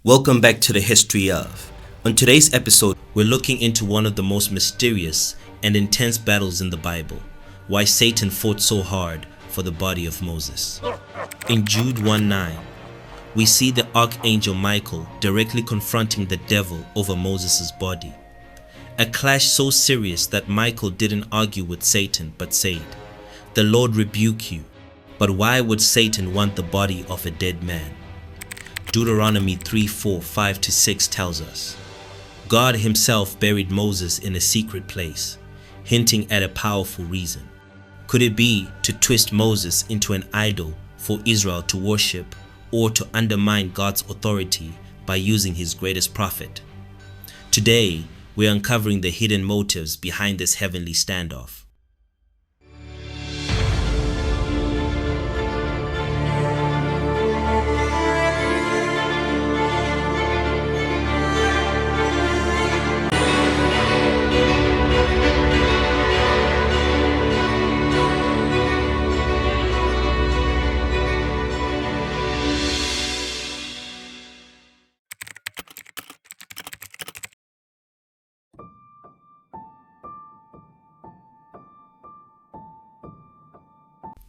Welcome back to the History of. On today's episode, we're looking into one of the most mysterious and intense battles in the Bible, why Satan fought so hard for the body of Moses. In Jude 1:9, we see the Archangel Michael directly confronting the devil over Moses' body. A clash so serious that Michael didn't argue with Satan but said, "The Lord rebuke you." But why would Satan want the body of a dead man? Deuteronomy 3:4-5-6 tells us, God himself buried Moses in a secret place, hinting at a powerful reason. Could it be to twist Moses into an idol for Israel to worship, or to undermine God's authority by using his greatest prophet? Today, we're uncovering the hidden motives behind this heavenly standoff.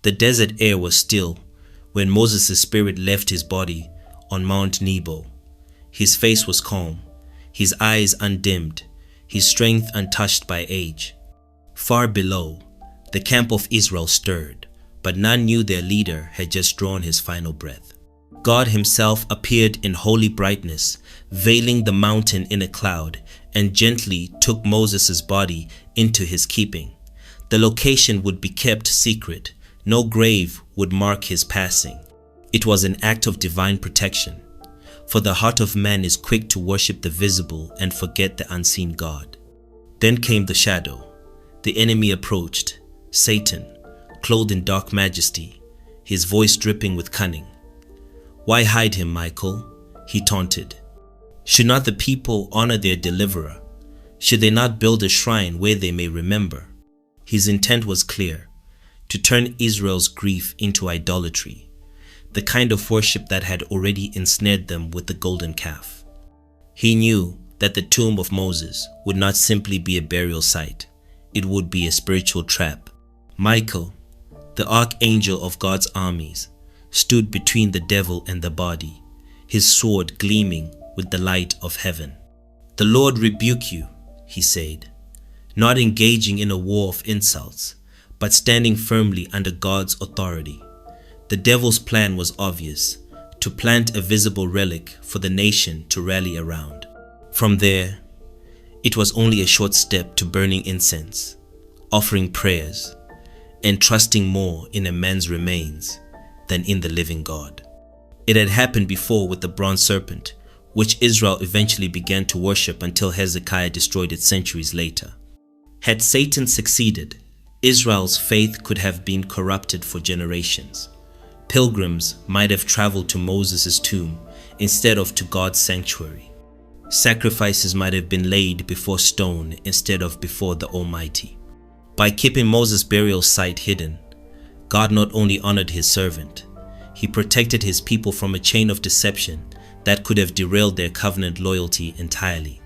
The desert air was still when Moses' spirit left his body on Mount Nebo. His face was calm, his eyes undimmed, his strength untouched by age. Far below, the camp of Israel stirred, but none knew their leader had just drawn his final breath. God himself appeared in holy brightness, veiling the mountain in a cloud, and gently took Moses' body into his keeping. The location would be kept secret. No grave would mark his passing. It was an act of divine protection, for the heart of man is quick to worship the visible and forget the unseen God. Then came the shadow. The enemy approached, Satan, clothed in dark majesty, his voice dripping with cunning. "Why hide him, Michael?" he taunted. "Should not the people honor their deliverer? Should they not build a shrine where they may remember?" His intent was clear: to turn Israel's grief into idolatry, the kind of worship that had already ensnared them with the golden calf. He knew that the tomb of Moses would not simply be a burial site, it would be a spiritual trap. Michael, the archangel of God's armies, stood between the devil and the body, his sword gleaming with the light of heaven. "The Lord rebuke you," he said, not engaging in a war of insults, but standing firmly under God's authority. The devil's plan was obvious: to plant a visible relic for the nation to rally around. From there, it was only a short step to burning incense, offering prayers, and trusting more in a man's remains than in the living God. It had happened before with the bronze serpent, which Israel eventually began to worship until Hezekiah destroyed it centuries later. Had Satan succeeded, Israel's faith could have been corrupted for generations. Pilgrims might have traveled to Moses' tomb instead of to God's sanctuary. Sacrifices might have been laid before stone instead of before the Almighty. By keeping Moses' burial site hidden, God not only honored his servant, he protected his people from a chain of deception that could have derailed their covenant loyalty entirely.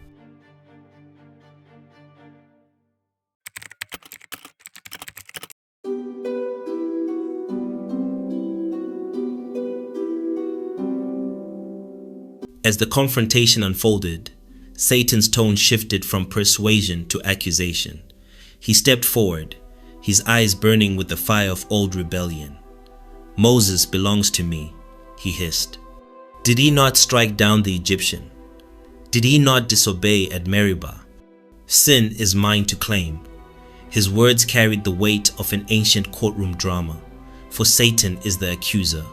As the confrontation unfolded, Satan's tone shifted from persuasion to accusation. He stepped forward, his eyes burning with the fire of old rebellion. "Moses belongs to me," he hissed. "Did he not strike down the Egyptian? Did he not disobey at Meribah? Sin is mine to claim." His words carried the weight of an ancient courtroom drama, for Satan is the accuser,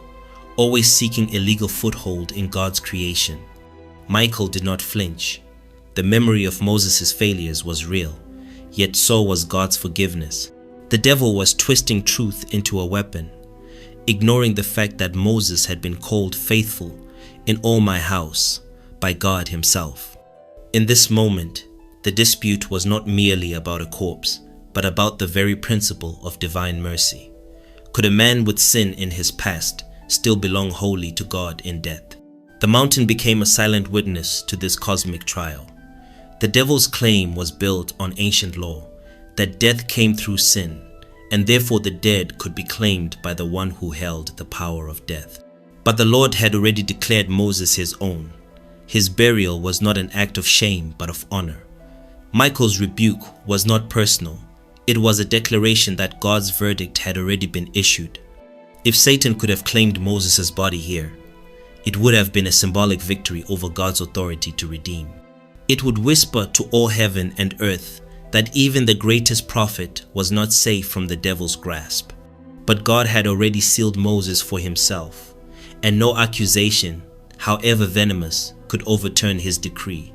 always seeking a legal foothold in God's creation. Michael did not flinch. The memory of Moses' failures was real, yet so was God's forgiveness. The devil was twisting truth into a weapon, ignoring the fact that Moses had been called faithful in all my house by God himself. In this moment, the dispute was not merely about a corpse, but about the very principle of divine mercy. Could a man with sin in his past still belong wholly to God in death? The mountain became a silent witness to this cosmic trial. The devil's claim was built on ancient law, that death came through sin, and therefore the dead could be claimed by the one who held the power of death. But the Lord had already declared Moses his own. His burial was not an act of shame, but of honor. Michael's rebuke was not personal. It was a declaration that God's verdict had already been issued. If Satan could have claimed Moses' body here, it would have been a symbolic victory over God's authority to redeem. It would whisper to all heaven and earth that even the greatest prophet was not safe from the devil's grasp. But God had already sealed Moses for himself, and no accusation, however venomous, could overturn his decree.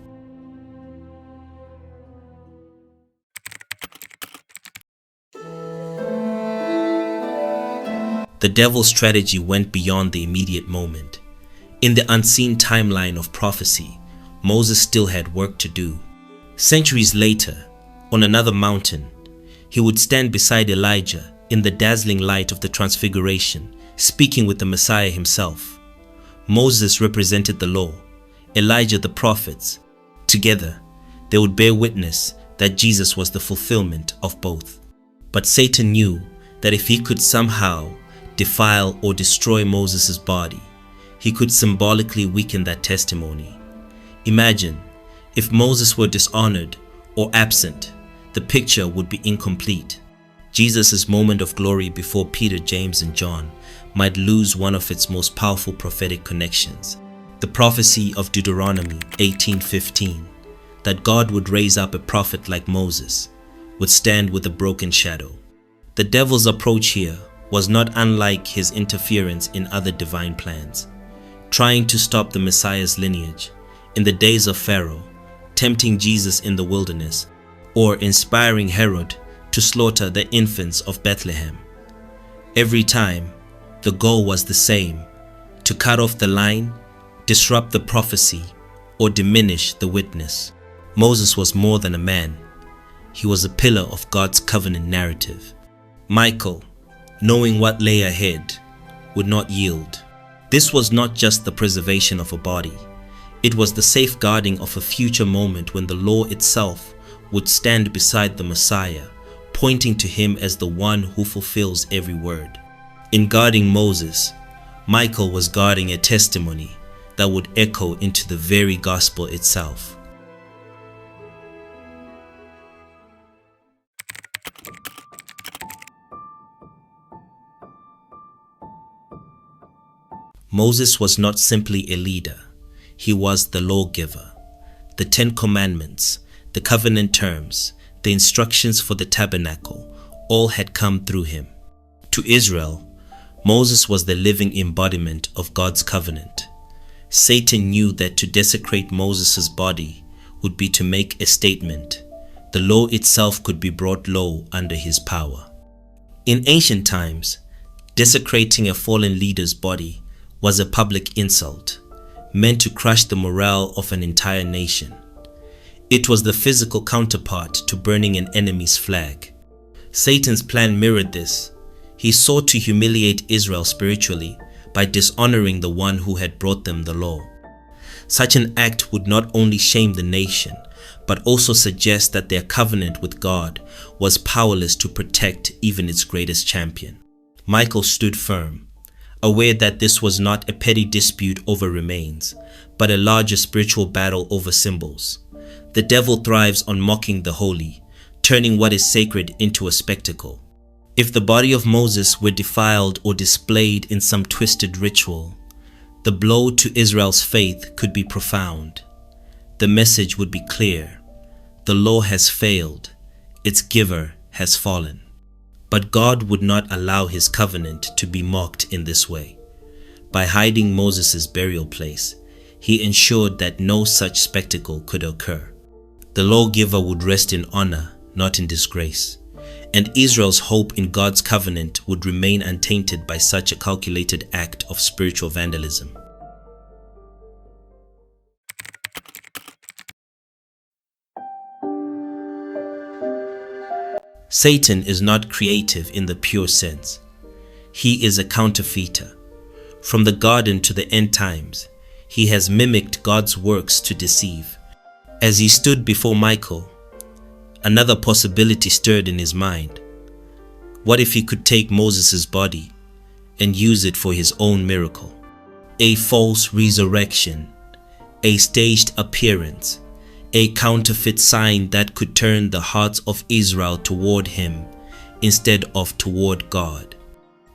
The devil's strategy went beyond the immediate moment. In the unseen timeline of prophecy, Moses still had work to do. Centuries later, on another mountain, he would stand beside Elijah in the dazzling light of the Transfiguration, speaking with the Messiah himself. Moses represented the law, Elijah the prophets. Together, they would bear witness that Jesus was the fulfillment of both. But Satan knew that if he could somehow defile or destroy Moses' body, he could symbolically weaken that testimony. Imagine, if Moses were dishonored or absent, the picture would be incomplete. Jesus' moment of glory before Peter, James, and John might lose one of its most powerful prophetic connections. The prophecy of Deuteronomy 18:15, that God would raise up a prophet like Moses, would stand with a broken shadow. The devil's approach here was not unlike his interference in other divine plans, trying to stop the Messiah's lineage in the days of Pharaoh, tempting Jesus in the wilderness, or inspiring Herod to slaughter the infants of Bethlehem. Every time, the goal was the same: to cut off the line, disrupt the prophecy, or diminish the witness. Moses was more than a man. He was a pillar of God's covenant narrative. Michael, knowing what lay ahead, would not yield. This was not just the preservation of a body. It was the safeguarding of a future moment when the law itself would stand beside the Messiah, pointing to him as the one who fulfills every word. In guarding Moses, Michael was guarding a testimony that would echo into the very gospel itself. Moses was not simply a leader, he was the lawgiver. The 10 Commandments, the covenant terms, the instructions for the tabernacle, all had come through him. To Israel, Moses was the living embodiment of God's covenant. Satan knew that to desecrate Moses' body would be to make a statement. The law itself could be brought low under his power. In ancient times, desecrating a fallen leader's body was a public insult, meant to crush the morale of an entire nation. It was the physical counterpart to burning an enemy's flag. Satan's plan mirrored this. He sought to humiliate Israel spiritually by dishonoring the one who had brought them the law. Such an act would not only shame the nation, but also suggest that their covenant with God was powerless to protect even its greatest champion. Michael stood firm, aware that this was not a petty dispute over remains, but a larger spiritual battle over symbols. The devil thrives on mocking the holy, turning what is sacred into a spectacle. If the body of Moses were defiled or displayed in some twisted ritual, the blow to Israel's faith could be profound. The message would be clear: the law has failed, its giver has fallen. But God would not allow his covenant to be mocked in this way. By hiding Moses' burial place, he ensured that no such spectacle could occur. The lawgiver would rest in honor, not in disgrace, and Israel's hope in God's covenant would remain untainted by such a calculated act of spiritual vandalism. Satan is not creative in the pure sense. He is a counterfeiter. From the garden to the end times, he has mimicked God's works to deceive. As he stood before Michael, another possibility stirred in his mind. What if he could take Moses' body and use it for his own miracle? A false resurrection, a staged appearance, a counterfeit sign that could turn the hearts of Israel toward him instead of toward God.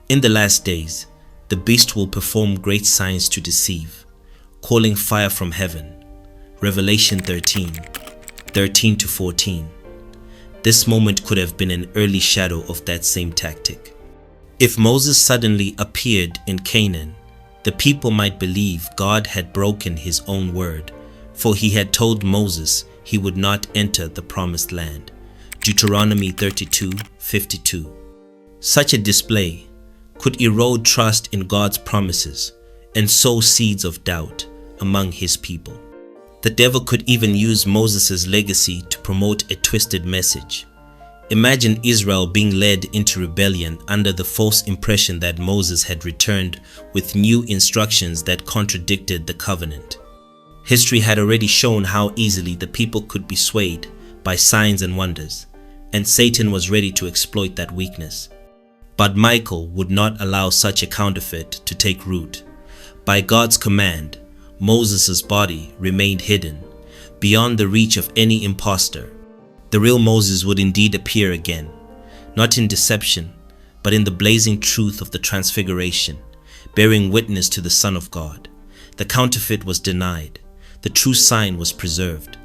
In the last days, the beast will perform great signs to deceive, calling fire from heaven. Revelation 13:13-14. This moment could have been an early shadow of that same tactic. If Moses suddenly appeared in Canaan, the people might believe God had broken his own word, for he had told Moses he would not enter the promised land. Deuteronomy 32:52. Such a display could erode trust in God's promises and sow seeds of doubt among his people. The devil could even use Moses' legacy to promote a twisted message. Imagine Israel being led into rebellion under the false impression that Moses had returned with new instructions that contradicted the covenant. History had already shown how easily the people could be swayed by signs and wonders, and Satan was ready to exploit that weakness. But Michael would not allow such a counterfeit to take root. By God's command, Moses' body remained hidden, beyond the reach of any impostor. The real Moses would indeed appear again, not in deception, but in the blazing truth of the transfiguration, bearing witness to the Son of God. The counterfeit was denied. The true sign was preserved.